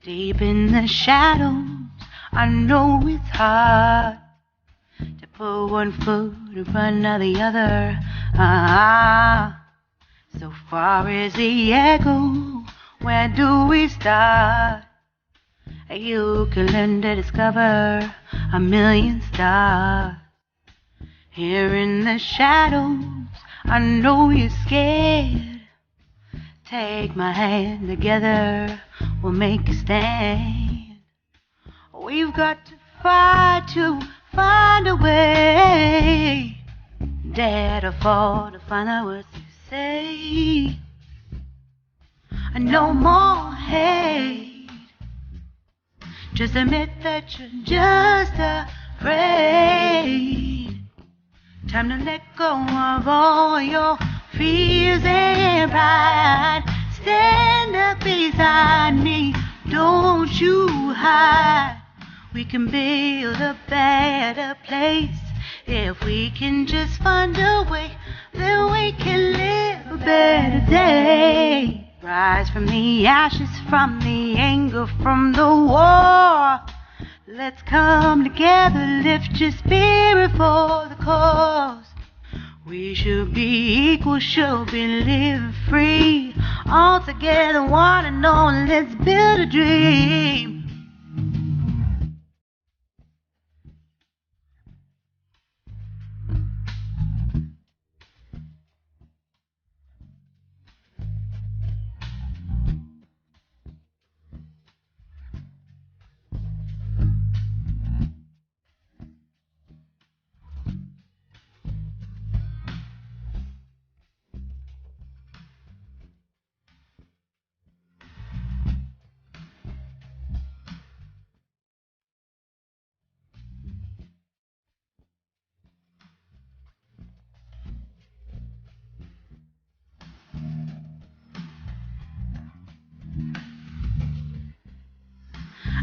Deep in the shadows, I know it's hard to put one foot in front of the other. So far as the echo, where do we start? You can learn to discover a million stars. Here in the shadows, I know you're scared. Take my hand, together we'll make a stand. We've got to fight to find a way. Dare to fall to find out what to say. No more hate. Just admit that you're just afraid. Time to let go of all your fears and pride. Stand up beside me, don't you hide. We can build a better place. If we can just find a way, then we can live a better day. Rise from the ashes, from the anger, from the war. Let's come together, lift your spirit for the cause. We should be equal, should be living free. All together, one and all, let's build a dream.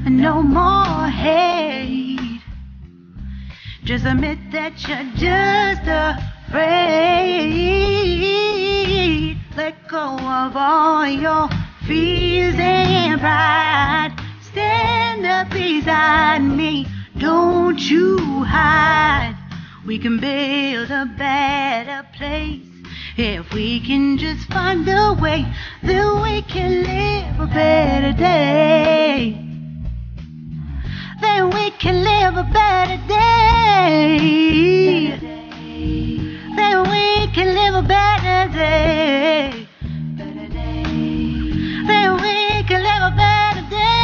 No more hate. Just admit that you're just afraid. Let go of all your fears and pride. Stand up beside me, don't you hide. We can build a better place. If we can just find a way, then we can live a better day. Then we can live a better day. Then we can live a better day. Then we can live a better day.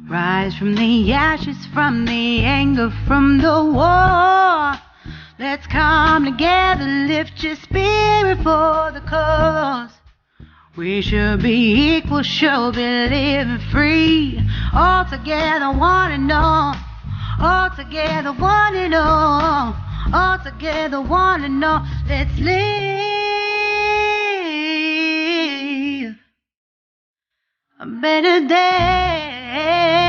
Rise from the ashes, from the anger, from the war. Let's come together, lift your spirit for the cause. We should be equal, should be living free. All together, one and all. All together, one and all. All together, one and all. Let's live a better day.